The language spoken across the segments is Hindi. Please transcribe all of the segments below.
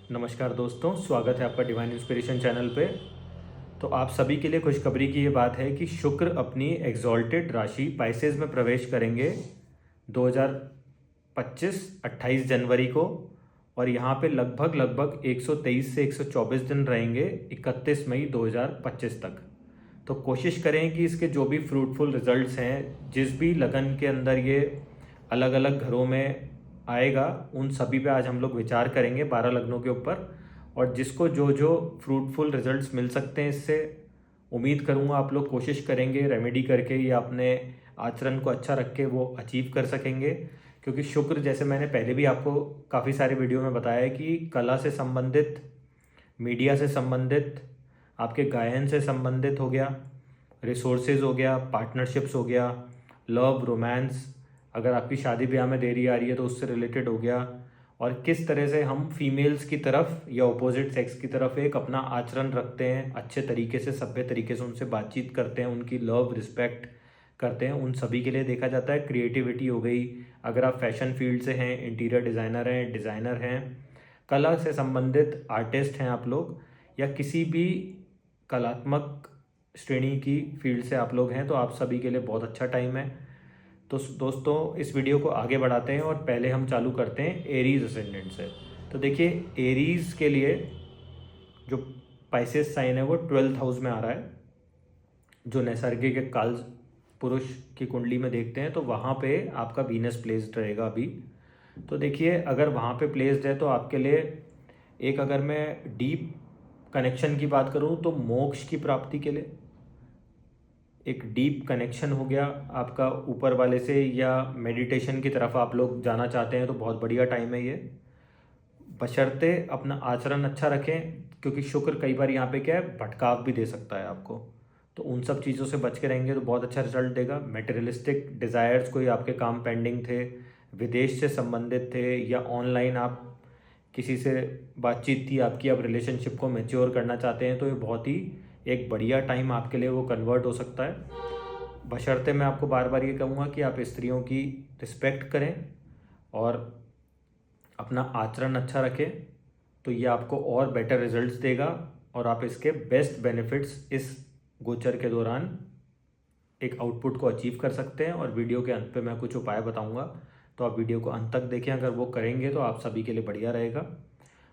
नमस्कार दोस्तों, स्वागत है आपका डिवाइन इंस्पिरेशन चैनल पे। तो आप सभी के लिए खुशखबरी की ये बात है कि शुक्र अपनी एग्जॉल्टेड राशि पाइसेस में प्रवेश करेंगे 2025 28 जनवरी को, और यहाँ पे लगभग 123 से 124 दिन रहेंगे 31 मई 2025 तक। तो कोशिश करें कि इसके जो भी फ्रूटफुल रिजल्ट्स हैं, जिस भी लगन के अंदर ये अलग अलग घरों में आएगा, उन सभी पे आज हम लोग विचार करेंगे 12 लग्नों के ऊपर। और जिसको जो जो फ्रूटफुल रिजल्ट्स मिल सकते हैं इससे, उम्मीद करूँगा आप लोग कोशिश करेंगे रेमेडी करके या अपने आचरण को अच्छा रख के वो अचीव कर सकेंगे। क्योंकि शुक्र, जैसे मैंने पहले भी आपको काफ़ी सारे वीडियो में बताया है कि कला से संबंधित, मीडिया से संबंधित, आपके गायन से संबंधित हो गया, रिसोर्सेज हो गया, पार्टनरशिप्स हो गया, लव, रोमांस, अगर आपकी शादी ब्याह में देरी आ रही है तो उससे रिलेटेड हो गया, और किस तरह से हम फीमेल्स की तरफ या अपोजिट सेक्स की तरफ एक अपना आचरण रखते हैं, अच्छे तरीके से, सभ्य तरीके से उनसे बातचीत करते हैं, उनकी लव रिस्पेक्ट करते हैं, उन सभी के लिए देखा जाता है। क्रिएटिविटी हो गई, अगर आप फैशन फील्ड से हैं, इंटीरियर डिज़ाइनर हैं, कला से संबंधित आर्टिस्ट हैं आप लोग, या किसी भी कलात्मक श्रेणी की फील्ड से आप लोग हैं, तो आप सभी के लिए बहुत अच्छा टाइम है। तो दोस्तों, इस वीडियो को आगे बढ़ाते हैं और पहले हम चालू करते हैं एरीज असेंडेंट से। तो देखिए, एरीज के लिए जो पाइसेस साइन है वो 12th हाउस में आ रहा है। जो नैसर्गिक काल पुरुष की कुंडली में देखते हैं तो वहाँ पे आपका वीनस प्लेस्ड रहेगा अभी। तो देखिए, अगर वहाँ पे प्लेस्ड है तो आपके लिए एक, अगर मैं डीप कनेक्शन की बात करूँ तो मोक्ष की प्राप्ति के लिए एक डीप कनेक्शन हो गया आपका ऊपर वाले से, या मेडिटेशन की तरफ आप लोग जाना चाहते हैं तो बहुत बढ़िया टाइम है ये, बशर्ते अपना आचरण अच्छा रखें। क्योंकि शुक्र कई बार यहाँ पे क्या है, भटकाव भी दे सकता है आपको, तो उन सब चीज़ों से बच के रहेंगे तो बहुत अच्छा रिजल्ट देगा। मटेरियलिस्टिक डिज़ायर्स, कोई आपके काम पेंडिंग थे, विदेश से संबंधित थे, या ऑनलाइन आप किसी से बातचीत थी आपकी, आप रिलेशनशिप को मैच्योर करना चाहते हैं, तो ये बहुत ही एक बढ़िया टाइम आपके लिए वो कन्वर्ट हो सकता है। बशर्ते मैं आपको बार बार ये कहूँगा कि आप स्त्रियों की रिस्पेक्ट करें और अपना आचरण अच्छा रखें, तो ये आपको और बेटर रिजल्ट्स देगा, और आप इसके बेस्ट बेनिफिट्स इस गोचर के दौरान एक आउटपुट को अचीव कर सकते हैं। और वीडियो के अंत पे मैं कुछ उपाय बताऊंगा, तो आप वीडियो को अंत तक देखें, अगर वो करेंगे तो आप सभी के लिए बढ़िया रहेगा।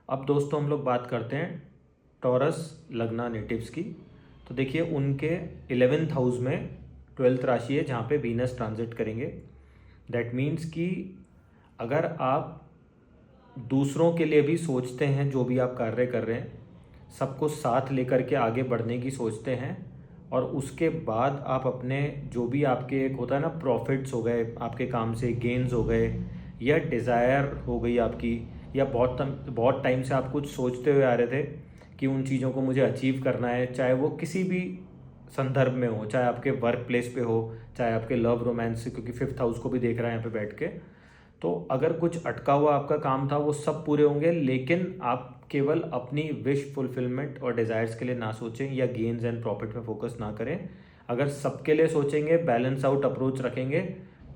अब दोस्तों, हम लोग बात करते हैं टॉरस लग्ना नेटिव्स की। तो देखिए, उनके 11th हाउस में 12th राशि है जहाँ पे वीनस ट्रांजिट करेंगे। दैट मीन्स कि अगर आप दूसरों के लिए भी सोचते हैं, जो भी आप कार्य कर रहे हैं, सबको साथ लेकर के आगे बढ़ने की सोचते हैं, और उसके बाद आप अपने जो भी आपके एक होता है ना, प्रॉफिट्स हो गए आपके काम से, गेन्स हो गए, या डिज़ायर हो गई आपकी, या बहुत टाइम से आप कुछ सोचते हुए आ रहे थे कि उन चीज़ों को मुझे अचीव करना है, चाहे वो किसी भी संदर्भ में हो, चाहे आपके वर्क प्लेस पे हो, चाहे आपके लव रोमांस से, क्योंकि 5th हाउस को भी देख रहा है यहाँ पे बैठ के। तो अगर कुछ अटका हुआ आपका काम था वो सब पूरे होंगे, लेकिन आप केवल अपनी विश फुलफिलमेंट और डिज़ायर्स के लिए ना सोचें, या गेन्स एंड प्रॉफिट में फोकस ना करें। अगर सबके लिए सोचेंगे, बैलेंस आउट अप्रोच रखेंगे,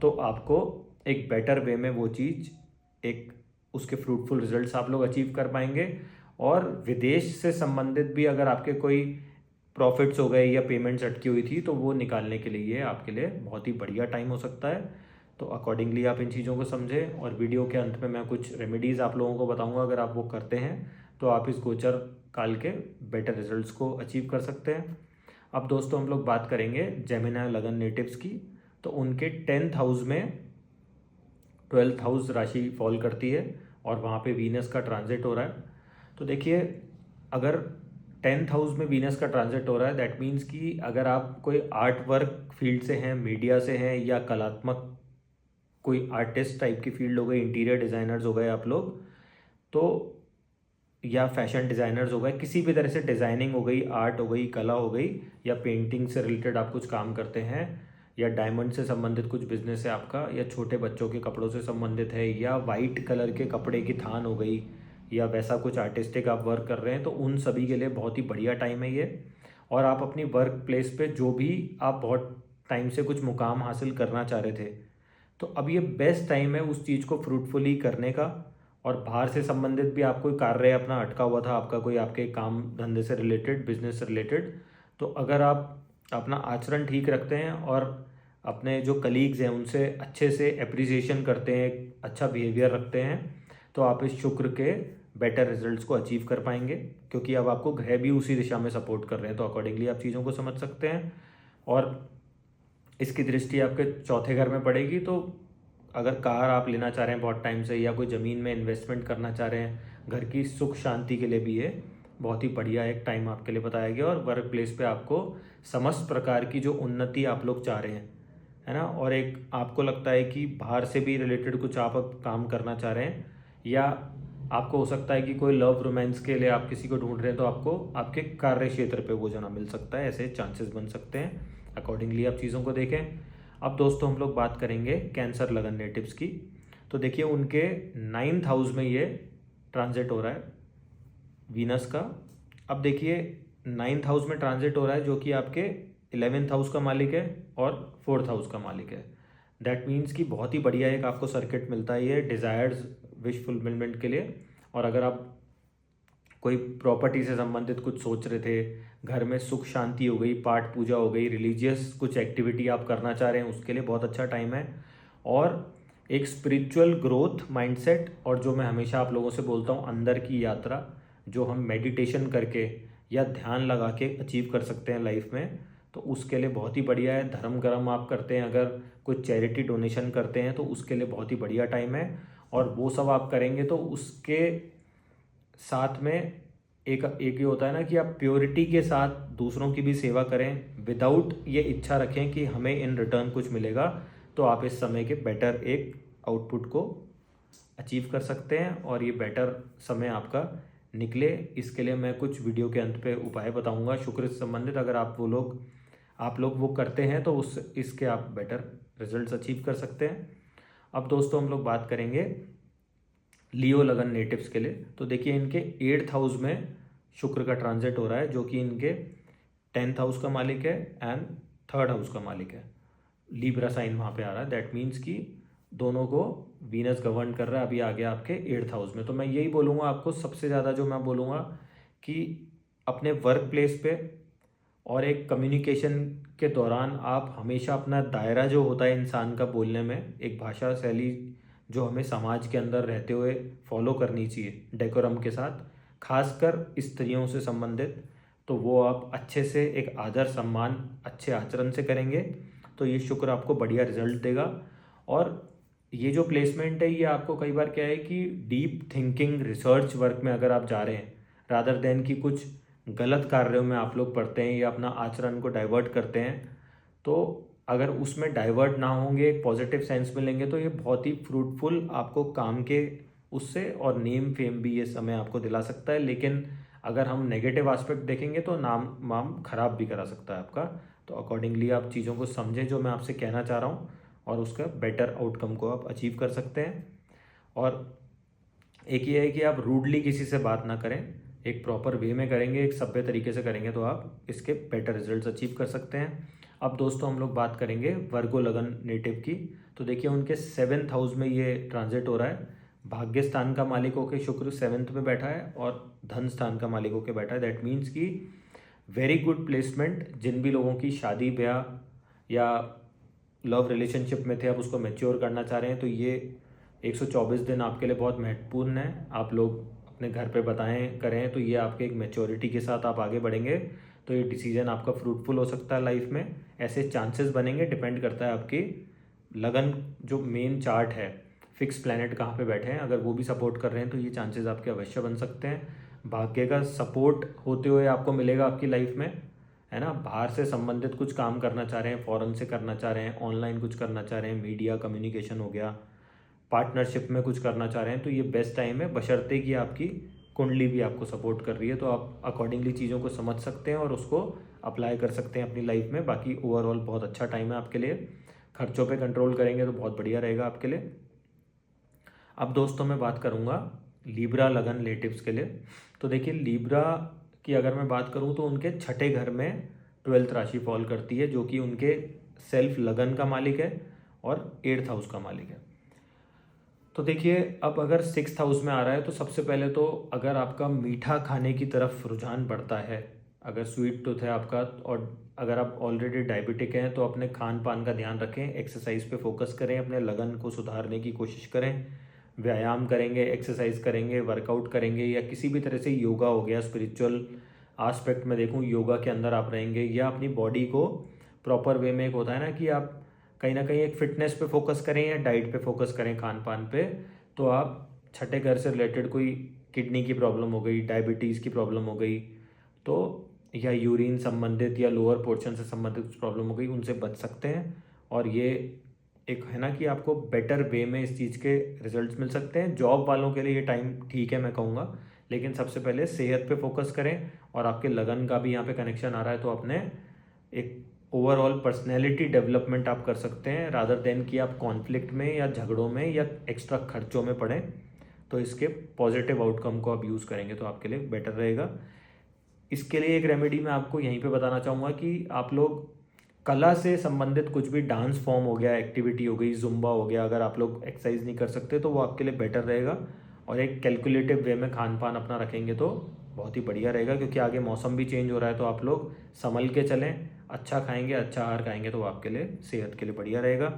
तो आपको एक बेटर वे में वो चीज़, एक उसके फ्रूटफुल रिजल्ट्स आप लोग अचीव कर पाएंगे। और विदेश से संबंधित भी अगर आपके कोई प्रॉफिट्स हो गए या पेमेंट्स अटकी हुई थी, तो वो निकालने के लिए ये आपके लिए बहुत ही बढ़िया टाइम हो सकता है। तो अकॉर्डिंगली आप इन चीज़ों को समझें, और वीडियो के अंत में मैं कुछ रेमेडीज़ आप लोगों को बताऊंगा, अगर आप वो करते हैं तो आप इस गोचर काल के बेटर रिजल्ट्स को अचीव कर सकते हैं। अब दोस्तों, हम लोग बात करेंगे जेमिनी लगन नेटिव्स की। तो उनके 10th हाउस में 12th हाउस राशि फॉल करती है, और वहाँ पे वीनस का ट्रांजिट हो रहा है। तो देखिए, अगर 10th हाउस में वीनस का ट्रांजिट हो रहा है, दैट मीन्स कि अगर आप कोई आर्ट वर्क फील्ड से हैं, मीडिया से हैं, या कलात्मक कोई आर्टिस्ट टाइप की फील्ड हो गई, इंटीरियर डिज़ाइनर्स हो गए आप लोग, तो या फैशन डिज़ाइनर्स हो गए, किसी भी तरह से डिज़ाइनिंग हो गई, आर्ट हो गई, कला हो गई, या पेंटिंग से रिलेटेड आप कुछ काम करते हैं, या डायमंड से संबंधित कुछ बिजनेस है आपका, या छोटे बच्चों के कपड़ों से संबंधित है, या वाइट कलर के कपड़े की थान हो गई, या वैसा कुछ आर्टिस्टिक आप वर्क कर रहे हैं, तो उन सभी के लिए बहुत ही बढ़िया टाइम है ये। और आप अपनी वर्क प्लेस पे जो भी आप बहुत टाइम से कुछ मुकाम हासिल करना चाह रहे थे, तो अब ये बेस्ट टाइम है उस चीज़ को फ्रूटफुली करने का, और बाहर से संबंधित भी आपको कार्य अपना अटका हुआ था, आपका कोई आपके काम धंधे से रिलेटेड, बिजनेस से रिलेटेड, तो अगर आप अपना आचरण ठीक रखते हैं और अपने जो कलीग्स हैं उनसे अच्छे से एप्रिसिएशन करते हैं, अच्छा बिहेवियर रखते हैं, तो आप इस शुक्र के बेटर रिजल्ट्स को अचीव कर पाएंगे, क्योंकि अब आपको ग्रह भी उसी दिशा में सपोर्ट कर रहे हैं। तो अकॉर्डिंगली आप चीज़ों को समझ सकते हैं। और इसकी दृष्टि आपके चौथे घर में पड़ेगी, तो अगर कार आप लेना चाह रहे हैं बहुत टाइम से, या कोई ज़मीन में इन्वेस्टमेंट करना चाह रहे हैं, घर की सुख शांति के लिए भी ये बहुत ही बढ़िया एक टाइम आपके लिए बताया गया। और वर्क प्लेस पे आपको समस्त प्रकार की जो उन्नति आप लोग चाह रहे हैं, है ना, और एक आपको लगता है कि बाहर से भी रिलेटेड कुछ आप अब काम करना चाह रहे हैं, या आपको हो सकता है कि कोई लव रोमांस के लिए आप किसी को ढूंढ रहे हैं, तो आपको आपके कार्य क्षेत्र पे वो जना मिल सकता है, ऐसे चांसेस बन सकते हैं। अकॉर्डिंगली आप चीज़ों को देखें। अब दोस्तों हम लोग बात करेंगे कैंसर लगन नेटिव्स की। तो देखिए उनके 9th हाउस में ये ट्रांजिट हो रहा है वीनस का। अब देखिए 9th हाउस में ट्रांजिट हो रहा है, जो कि आपके 11th हाउस का मालिक है और 4th हाउस का मालिक है। दैट मीन्स कि बहुत ही बढ़िया एक आपको सर्किट मिलता है ये डिज़ायर्स विश फुलफिलमेंट के लिए। और अगर आप कोई प्रॉपर्टी से संबंधित कुछ सोच रहे थे, घर में सुख शांति हो गई, पाठ पूजा हो गई, रिलीजियस कुछ एक्टिविटी आप करना चाह रहे हैं, उसके लिए बहुत अच्छा टाइम है। और एक स्पिरिचुअल ग्रोथ माइंडसेट, और जो मैं हमेशा आप लोगों से बोलता हूँ, अंदर की यात्रा जो हम मेडिटेशन करके या ध्यान लगा के अचीव कर सकते हैं लाइफ में, तो उसके लिए बहुत ही बढ़िया है। धर्म कर्म आप करते हैं, अगर कुछ चैरिटी डोनेशन करते हैं, तो उसके लिए बहुत ही बढ़िया टाइम है। और वो सब आप करेंगे तो उसके साथ में एक एक ये होता है ना कि आप प्योरिटी के साथ दूसरों की भी सेवा करें, विदाउट ये इच्छा रखें कि हमें इन रिटर्न कुछ मिलेगा, तो आप इस समय के बेटर एक आउटपुट को अचीव कर सकते हैं और ये बेटर समय आपका निकले। इसके लिए मैं कुछ वीडियो के अंत पे उपाय बताऊंगा शुक्र से संबंधित। अगर आप लोग वो करते हैं तो उस इसके आप बेटर रिजल्ट्स अचीव कर सकते हैं। अब दोस्तों हम लोग बात करेंगे लियो लगन नेटिव्स के लिए। तो देखिए इनके 8th हाउस में शुक्र का ट्रांजिट हो रहा है, जो कि इनके 10th हाउस का मालिक है एंड 3rd हाउस का मालिक है। लीब्रा साइन वहाँ पे आ रहा है। दैट मीन्स कि दोनों को वीनस गवर्न कर रहा है। अभी आ गया आपके 8th हाउस में। तो मैं यही बोलूँगा आपको, सबसे ज़्यादा जो मैं बोलूँगा कि अपने वर्क प्लेस पे और एक कम्युनिकेशन के दौरान आप हमेशा अपना दायरा जो होता है इंसान का बोलने में, एक भाषा शैली जो हमें समाज के अंदर रहते हुए फॉलो करनी चाहिए डेकोरम के साथ, खासकर स्त्रियों से संबंधित, तो वो आप अच्छे से एक आदर सम्मान अच्छे आचरण से करेंगे तो ये शुक्र आपको बढ़िया रिजल्ट देगा। और ये जो प्लेसमेंट है ये आपको कई बार क्या है कि डीप थिंकिंग रिसर्च वर्क में अगर आप जा रहे हैं, रादर देन कि कुछ गलत कार्यों में आप लोग पढ़ते हैं या अपना आचरण को डाइवर्ट करते हैं, तो अगर उसमें डाइवर्ट ना होंगे, एक पॉजिटिव सेंस में लेंगे, तो ये बहुत ही फ्रूटफुल आपको काम के उससे और नेम फेम भी ये समय आपको दिला सकता है। लेकिन अगर हम नेगेटिव एस्पेक्ट देखेंगे तो नाम वाम खराब भी करा सकता है आपका। तो अकॉर्डिंगली आप चीज़ों को समझें जो मैं आपसे कहना चाह रहा हूँ, और उसका बेटर आउटकम को आप अचीव कर सकते हैं। और एक ये है कि आप रूडली किसी से बात ना करें, एक प्रॉपर वे में करेंगे, एक सभ्य तरीके से करेंगे, तो आप इसके बेटर रिजल्ट्स अचीव कर सकते हैं। अब दोस्तों हम लोग बात करेंगे वर्गो लगन नेटिव की। तो देखिए उनके 7th हाउस में ये ट्रांजिट हो रहा है। भाग्य स्थान का मालिक होकर शुक्र 7th में बैठा है और धन स्थान का मालिक होकर बैठा है। दैट मीन्स कि वेरी गुड प्लेसमेंट। जिन भी लोगों की शादी ब्याह या लव रिलेशनशिप में थे, आप उसको मैच्योर करना चाह रहे हैं, तो ये 124 दिन आपके लिए बहुत महत्वपूर्ण है। आप लोग अपने घर पे बताएं करें तो ये आपके एक मैच्योरिटी के साथ आप आगे बढ़ेंगे, तो ये डिसीजन आपका फ्रूटफुल हो सकता है लाइफ में। ऐसे चांसेस बनेंगे, डिपेंड करता है आपकी लगन जो मेन चार्ट है, फिक्स प्लैनेट कहाँ पे बैठे हैं, अगर वो भी सपोर्ट कर रहे हैं तो ये चांसेस आपके अवश्य बन सकते हैं। भाग्य का सपोर्ट होते हुए आपको मिलेगा आपकी लाइफ में, है ना। बाहर से संबंधित कुछ काम करना चाह रहे हैं, फॉरेन से करना चाह रहे हैं, ऑनलाइन कुछ करना चाह रहे हैं, मीडिया कम्युनिकेशन हो गया, पार्टनरशिप में कुछ करना चाह रहे हैं, तो ये बेस्ट टाइम है, बशर्ते कि आपकी कुंडली भी आपको सपोर्ट कर रही है। तो आप अकॉर्डिंगली चीज़ों को समझ सकते हैं और उसको अप्लाई कर सकते हैं अपनी लाइफ में। बाकी ओवरऑल बहुत अच्छा टाइम है आपके लिए। खर्चों पे कंट्रोल करेंगे तो बहुत बढ़िया रहेगा आपके लिए। अब दोस्तों मैं बात करूँगा लीब्रा लगन नेटिव्स के लिए। तो देखिए लीब्रा की अगर मैं बात करूँ तो उनके 6ठे घर में 12th राशि फॉल करती है, जो कि उनके सेल्फ लगन का मालिक है और 8th हाउस का मालिक है। तो देखिए, अब अगर 6th हाउस में आ रहा है तो सबसे पहले तो अगर आपका मीठा खाने की तरफ रुझान बढ़ता है, अगर स्वीट टूथ है आपका, और अगर आप ऑलरेडी डायबिटिक हैं तो अपने खान पान का ध्यान रखें, एक्सरसाइज पे फोकस करें, अपने लगन को सुधारने की कोशिश करें, व्यायाम करेंगे, एक्सरसाइज करेंगे, वर्कआउट करेंगे, या किसी भी तरह से योगा हो गया, स्पिरिचुअल आस्पेक्ट में देखूँ योगा के अंदर आप रहेंगे, या अपनी बॉडी को प्रॉपर वे में, एक होता है ना कि आप कहीं ना कहीं एक फिटनेस पे फोकस करें या डाइट पे फोकस करें, खान पान पे, तो आप छठे घर से रिलेटेड कोई किडनी की प्रॉब्लम हो गई, डायबिटीज़ की प्रॉब्लम हो गई, तो या यूरिन संबंधित या लोअर पोर्शन से संबंधित कुछ प्रॉब्लम हो गई, उनसे बच सकते हैं। और ये एक है ना कि आपको बेटर वे में इस चीज़ के रिजल्ट्स मिल सकते हैं। जॉब वालों के लिए ये टाइम ठीक है मैं कहूँगा, लेकिन सबसे पहले सेहत पे फोकस करें, और आपके लगन का भी यहाँ पे कनेक्शन आ रहा है, तो अपने एक ओवरऑल पर्सनैलिटी डेवलपमेंट आप कर सकते हैं, रादर देन कि आप कॉन्फ्लिक्ट में या झगड़ों में या एक्स्ट्रा खर्चों में पड़ें। तो इसके पॉजिटिव आउटकम को आप यूज़ करेंगे तो आपके लिए बेटर रहेगा। इसके लिए एक रेमेडी मैं आपको यहीं पे बताना चाहूँगा कि आप लोग कला से संबंधित कुछ भी, डांस फॉर्म हो गया, एक्टिविटी हो गई, जुम्बा हो गया, अगर आप लोग एक्सरसाइज नहीं कर सकते तो वो आपके लिए बेटर रहेगा, और एक कैलकुलेटिव वे में खान पान अपना रखेंगे तो बहुत ही बढ़िया रहेगा, क्योंकि आगे मौसम भी चेंज हो रहा है, तो आप लोग संभल के चलें, अच्छा खाएंगे, अच्छा आहार खाएंगे, तो वो आपके लिए सेहत के लिए बढ़िया रहेगा।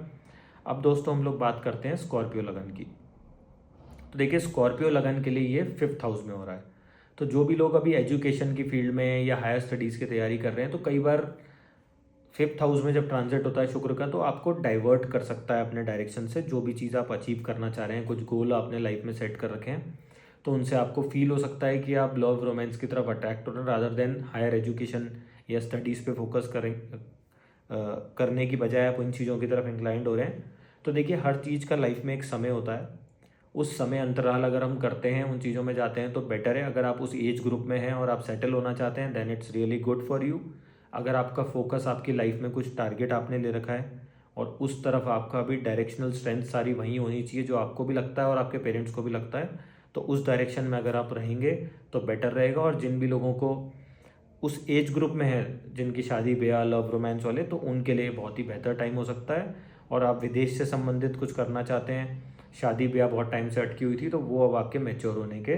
अब दोस्तों हम लोग बात करते हैं स्कॉर्पियो लगन की। तो देखिए, स्कॉर्पियो लगन के लिए ये 5th हाउस में हो रहा है, तो जो भी लोग अभी एजुकेशन की फील्ड में या हायर स्टडीज़ की तैयारी कर रहे हैं, तो कई बार 5th हाउस में जब ट्रांजिट होता है शुक्र का, तो आपको डाइवर्ट कर सकता है अपने डायरेक्शन से। जो भी चीज़ आप अचीव करना चाह रहे हैं, कुछ गोल आपने लाइफ में सेट कर रखे हैं, तो उनसे आपको फील हो सकता है कि आप लव रोमांस की तरफ अट्रैक्ट हो रहे हैं, रादर देन हायर एजुकेशन या स्टडीज़ पे फोकस करने की बजाय आप उन चीज़ों की तरफ इंक्लाइंड हो रहे हैं। तो देखिए, हर चीज़ का लाइफ में एक समय होता है, उस समय अंतराल अगर हम करते हैं, उन चीज़ों में जाते हैं तो बेटर है। अगर आप उस एज ग्रुप में हैं और आप सेटल होना चाहते हैं, then it's really good for you. अगर आपका फोकस आपकी लाइफ में कुछ टारगेट आपने ले रखा है और उस तरफ आपका भी डायरेक्शनल स्ट्रेंथ सारी वहीं होनी चाहिए जो आपको भी लगता है और आपके पेरेंट्स को भी लगता है, तो उस डायरेक्शन में अगर आप रहेंगे तो बेटर रहेगा। और जिन भी लोगों को उस एज ग्रुप में है, जिनकी शादी ब्याह लव रोमांस वाले, तो उनके लिए बहुत ही बेहतर टाइम हो सकता है। और आप विदेश से संबंधित कुछ करना चाहते हैं, शादी ब्याह बहुत टाइम से अटकी हुई थी, तो वो अब आपके मैच्योर होने के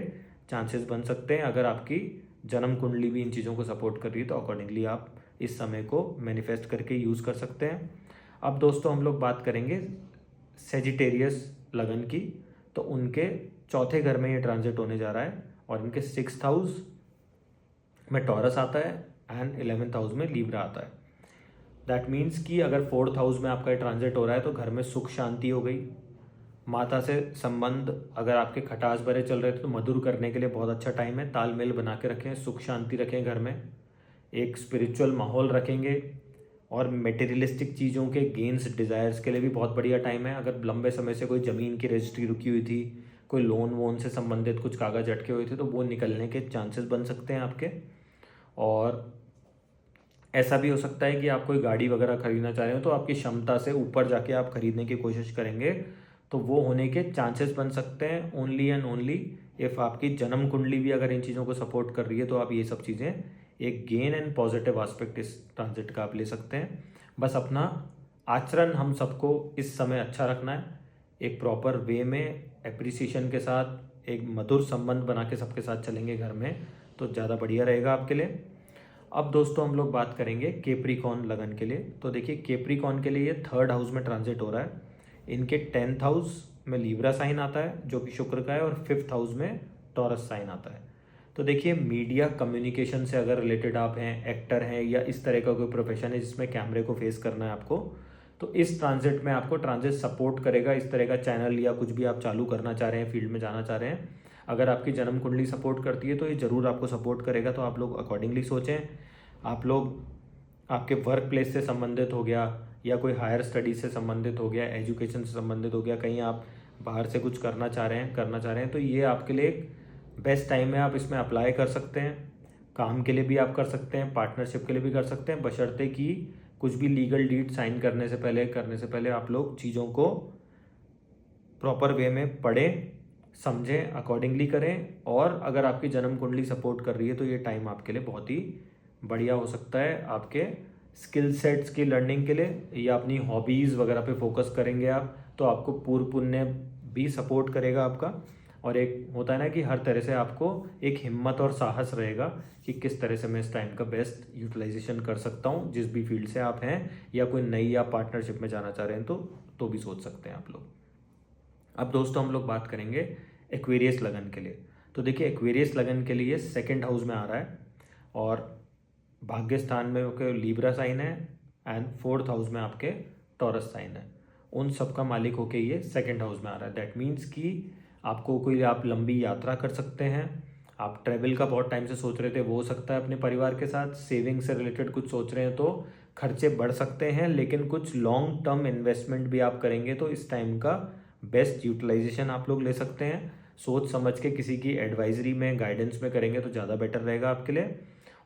चांसेस बन सकते हैं। अगर आपकी जन्म कुंडली भी इन चीज़ों को सपोर्ट कर रही है तो अकॉर्डिंगली आप इस समय को मैनिफेस्ट करके यूज़ कर सकते हैं। अब दोस्तों हम लोग बात करेंगे सेजिटेरियस लगन की। तो उनके चौथे घर में ये ट्रांजिट होने जा रहा है और इनके 6th हाउस में टॉरस आता है एंड 11th हाउस में लीब्रा आता है। दैट मीन्स कि अगर 4th हाउस में आपका ट्रांजिट हो रहा है तो घर में सुख शांति हो गई। माता से संबंध अगर आपके खटास भरे चल रहे थे तो मधुर करने के लिए बहुत अच्छा टाइम है। तालमेल बना के रखें, सुख शांति रखें, घर में एक स्पिरिचुअल माहौल रखेंगे। और मटेरियलिस्टिक चीज़ों के गेन्स डिज़ायर्स के लिए भी बहुत बढ़िया टाइम है। अगर लंबे समय से कोई ज़मीन की रजिस्ट्री रुकी हुई थी, कोई लोन वोन से संबंधित कुछ कागज अटके हुए थे, तो वो निकलने के चांसेस बन सकते हैं आपके। और ऐसा भी हो सकता है कि आप कोई गाड़ी वगैरह खरीदना चाह रहे हो तो आपकी क्षमता से ऊपर जाके आप खरीदने की कोशिश करेंगे, तो वो होने के चांसेस बन सकते हैं। ओनली एंड ओनली इफ़ आपकी जन्म कुंडली भी अगर इन चीज़ों को सपोर्ट कर रही है तो आप ये सब चीज़ें एक गेन एंड पॉजिटिव एस्पेक्ट इस ट्रांजिट का आप ले सकते हैं। बस अपना आचरण हम सबको इस समय अच्छा रखना है, एक प्रॉपर वे में एप्रिसिएशन के साथ एक मधुर संबंध बना के सबके साथ चलेंगे घर में, तो ज़्यादा बढ़िया रहेगा आपके लिए। अब दोस्तों हम लोग बात करेंगे केप्रिकॉन लगन के लिए। तो देखिए, केप्रिकॉन के लिए ये 3rd हाउस में ट्रांजिट हो रहा है। इनके 10th हाउस में लीब्रा साइन आता है जो कि शुक्र का है, और 5th हाउस में टॉरस साइन आता है। तो देखिए, मीडिया कम्युनिकेशन से अगर रिलेटेड आप हैं, एक्टर हैं, या इस तरह का कोई प्रोफेशन है जिसमें कैमरे को फेस करना है आपको, तो इस ट्रांजिट में आपको ट्रांजिट सपोर्ट करेगा। इस तरह का चैनल या कुछ भी आप चालू करना चाह रहे हैं, फील्ड में जाना चाह रहे हैं, अगर आपकी जन्म कुंडली सपोर्ट करती है तो ये ज़रूर आपको सपोर्ट करेगा। तो आप लोग अकॉर्डिंगली सोचें। आप लोग आपके वर्क प्लेस से संबंधित हो गया, या कोई हायर स्टडीज से संबंधित हो गया, एजुकेशन से संबंधित हो गया, कहीं आप बाहर से कुछ करना चाह रहे हैं, तो ये आपके लिए एक बेस्ट टाइम है। आप इसमें अप्लाई कर सकते हैं, काम के लिए भी आप कर सकते हैं, पार्टनरशिप के लिए भी कर सकते हैं, बशर्ते कि कुछ भी लीगल डीड साइन करने से पहले आप लोग चीज़ों को प्रॉपर वे में पढ़ें, समझें, अकॉर्डिंगली करें। और अगर आपकी जन्म कुंडली सपोर्ट कर रही है तो ये टाइम आपके लिए बहुत ही बढ़िया हो सकता है। आपके स्किल सेट्स की लर्निंग के लिए या अपनी हॉबीज़ वगैरह पे फोकस करेंगे आप, तो आपको पूर्ण पुण्य भी सपोर्ट करेगा आपका, और एक होता है ना कि हर तरह से आपको एक हिम्मत और साहस रहेगा कि किस तरह से मैं इस टाइम का बेस्ट यूटिलाइजेशन कर सकता हूँ। जिस भी फील्ड से आप हैं या कोई नई आप पार्टनरशिप में जाना चाह रहे हैं तो भी सोच सकते हैं आप लोग। अब दोस्तों हम लोग बात करेंगे एक्वेरियस लगन के लिए। तो देखिए एक्वेरियस लगन के लिए सेकंड हाउस में आ रहा है और भाग्य स्थान में आपके लीब्रा साइन है एंड फोर्थ हाउस में आपके टॉरस साइन है। उन सब का मालिक होके ये सेकंड हाउस में आ रहा है। दैट मीन्स कि आपको कोई आप लंबी यात्रा कर सकते हैं, आप ट्रैवल का बहुत टाइम से सोच रहे थे वो हो सकता है अपने परिवार के साथ, सेविंग से रिलेटेड कुछ सोच रहे हैं तो खर्चे बढ़ सकते हैं, लेकिन कुछ लॉन्ग टर्म इन्वेस्टमेंट भी आप करेंगे तो इस टाइम का बेस्ट यूटिलाइजेशन आप लोग ले सकते हैं। सोच समझ के किसी की एडवाइजरी में गाइडेंस में करेंगे तो ज़्यादा बेटर रहेगा आपके लिए।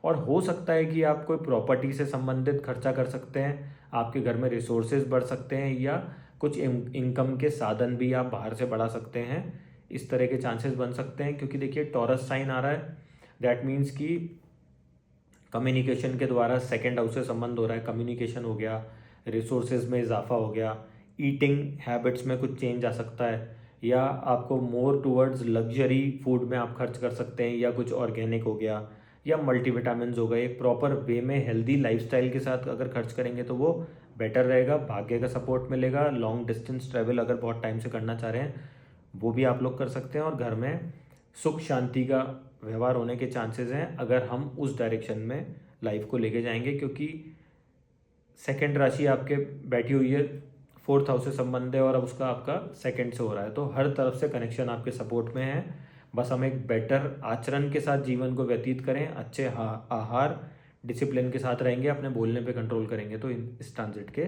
और हो सकता है कि आप कोई प्रॉपर्टी से संबंधित खर्चा कर सकते हैं, आपके घर में रिसोर्सेज बढ़ सकते हैं या कुछ इनकम के साधन भी आप बाहर से बढ़ा सकते हैं। इस तरह के चांसेस बन सकते हैं क्योंकि देखिए टॉरस साइन आ रहा है। दैट मीन्स कि कम्युनिकेशन के द्वारा सेकेंड हाउस से संबंध हो रहा है, कम्युनिकेशन हो गया, रिसोर्सेज में इजाफा हो गया, ईटिंग हैबिट्स में कुछ चेंज आ सकता है, या आपको मोर टूवर्ड्स लग्जरी फूड में आप खर्च कर सकते हैं, या कुछ ऑर्गेनिक हो गया या मल्टीविटामिन्स हो गए। प्रॉपर वे में हेल्दी लाइफस्टाइल के साथ अगर खर्च करेंगे तो वो बेटर रहेगा, भाग्य का सपोर्ट मिलेगा। लॉन्ग डिस्टेंस ट्रैवल अगर बहुत टाइम से करना चाह रहे हैं वो भी आप लोग कर सकते हैं, और घर में सुख शांति का व्यवहार होने के चांसेस हैं अगर हम उस डायरेक्शन में लाइफ को लेके जाएंगे। क्योंकि सेकंड राशि आपके बैठी हुई है, फोर्थ हाउस से संबंध है और अब उसका आपका सेकंड से हो रहा है, तो हर तरफ से कनेक्शन आपके सपोर्ट में है। बस हम एक बेटर आचरण के साथ जीवन को व्यतीत करें, अच्छे आहार डिसिप्लिन के साथ रहेंगे, अपने बोलने पे कंट्रोल करेंगे तो इस ट्रांजिट के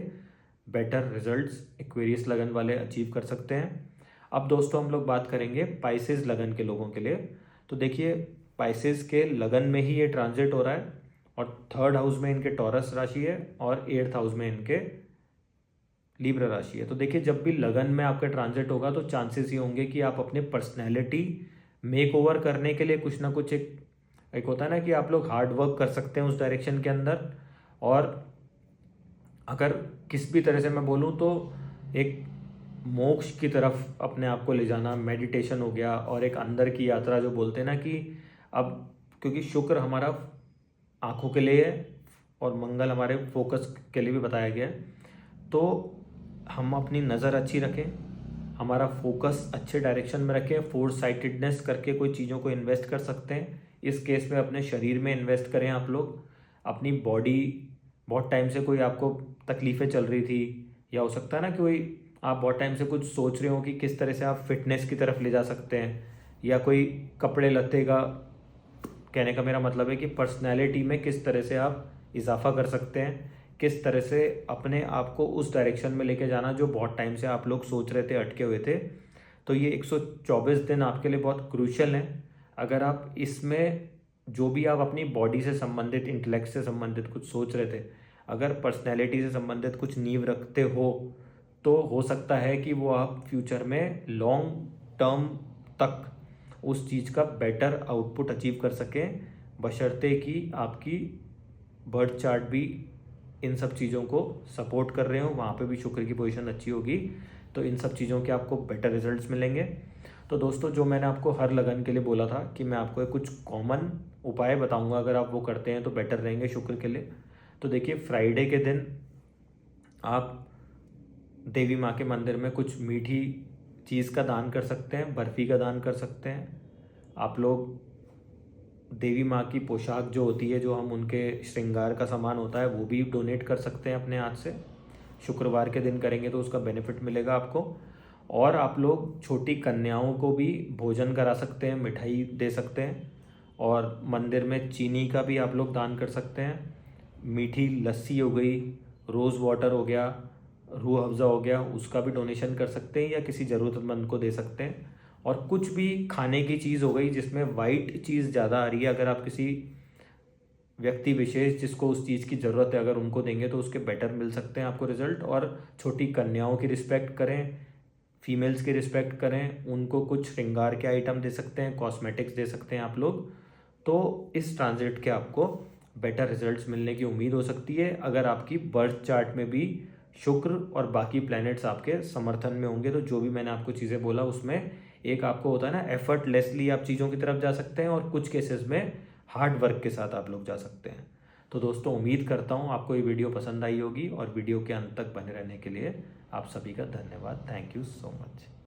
बेटर रिजल्ट्स एक्वेरियस लगन वाले अचीव कर सकते हैं। अब दोस्तों हम लोग बात करेंगे पाइसेस लगन के लोगों के लिए। तो देखिए पाइसेस के लगन में ही ये ट्रांजिट हो रहा है और थर्ड हाउस में इनके टॉरस राशि है और एट्थ हाउस में इनके लीब्रा राशि है। तो देखिए जब भी लगन में आपका ट्रांजिट होगा तो चांसेस ये होंगे कि आप अपने पर्सनैलिटी मेक ओवर करने के लिए कुछ ना कुछ एक होता है ना कि आप लोग हार्ड वर्क कर सकते हैं उस डायरेक्शन के अंदर। और अगर किस भी तरह से मैं बोलूँ तो एक मोक्ष की तरफ अपने आप को ले जाना, मेडिटेशन हो गया, और एक अंदर की यात्रा जो बोलते हैं ना कि अब क्योंकि शुक्र हमारा आँखों के लिए है और मंगल हमारे फोकस के लिए भी बताया गया है, तो हम अपनी नज़र अच्छी रखें, हमारा फोकस अच्छे डायरेक्शन में रखें, फोर साइटेडनेस करके कोई चीज़ों को इन्वेस्ट कर सकते हैं। इस केस में अपने शरीर में इन्वेस्ट करें आप लोग, अपनी बॉडी बहुत टाइम से कोई आपको तकलीफ़ें चल रही थी, या हो सकता है ना कि कोई आप बहुत टाइम से कुछ सोच रहे हो कि किस तरह से आप फिटनेस की तरफ ले जा सकते हैं, या कोई कपड़े लत्ते का, कहने का मेरा मतलब है कि पर्सनैलिटी में किस तरह से आप इजाफा कर सकते हैं, किस तरह से अपने आप को उस डायरेक्शन में लेके जाना जो बहुत टाइम से आप लोग सोच रहे थे, अटके हुए थे। तो ये 124 दिन आपके लिए बहुत क्रूशियल हैं। अगर आप इसमें जो भी आप अपनी बॉडी से संबंधित, इंटेलेक्ट से संबंधित कुछ सोच रहे थे, अगर पर्सनैलिटी से संबंधित कुछ नींव रखते हो तो हो सकता है कि वो आप फ्यूचर में लॉन्ग टर्म तक उस चीज़ का बेटर आउटपुट अचीव कर सकें, बशर्ते कि आपकी बर्थ चार्ट भी इन सब चीज़ों को सपोर्ट कर रहे हो, वहाँ पे भी शुक्र की पोजीशन अच्छी होगी, तो इन सब चीज़ों के आपको बेटर रिजल्ट्स मिलेंगे। तो दोस्तों जो मैंने आपको हर लगन के लिए बोला था कि मैं आपको कुछ कॉमन उपाय बताऊंगा, अगर आप वो करते हैं तो बेटर रहेंगे शुक्र के लिए। तो देखिए फ्राइडे के दिन आप देवी माँ के मंदिर में कुछ मीठी चीज़ का दान कर सकते हैं, बर्फ़ी का दान कर सकते हैं। आप लोग देवी माँ की पोशाक जो होती है, जो हम उनके श्रृंगार का सामान होता है, वो भी डोनेट कर सकते हैं अपने हाथ से। शुक्रवार के दिन करेंगे तो उसका बेनिफिट मिलेगा आपको। और आप लोग छोटी कन्याओं को भी भोजन करा सकते हैं, मिठाई दे सकते हैं, और मंदिर में चीनी का भी आप लोग दान कर सकते हैं। मीठी लस्सी हो गई, रोज़ वाटर हो गया, रूह अफ़ज़ा हो गया, उसका भी डोनेशन कर सकते हैं या किसी ज़रूरतमंद को दे सकते हैं। और कुछ भी खाने की चीज़ हो गई जिसमें वाइट चीज़ ज़्यादा आ रही है, अगर आप किसी व्यक्ति विशेष जिसको उस चीज़ की ज़रूरत है अगर उनको देंगे तो उसके बेटर मिल सकते हैं आपको रिजल्ट। और छोटी कन्याओं की रिस्पेक्ट करें, फीमेल्स की रिस्पेक्ट करें, उनको कुछ श्रृंगार के आइटम दे सकते हैं, कॉस्मेटिक्स दे सकते हैं आप लोग। तो इस ट्रांजिट के आपको बेटर रिजल्ट्स मिलने की उम्मीद हो सकती है अगर आपकी बर्थ चार्ट में भी शुक्र और बाकी प्लैनेट्स आपके समर्थन में होंगे। तो जो भी मैंने आपको चीज़ें बोला उसमें एक आपको होता है ना, एफर्टलेसली आप चीज़ों की तरफ जा सकते हैं और कुछ केसेस में हार्ड वर्क के साथ आप लोग जा सकते हैं। तो दोस्तों उम्मीद करता हूँ आपको ये वीडियो पसंद आई होगी और वीडियो के अंत तक बने रहने के लिए आप सभी का धन्यवाद। Thank you so much.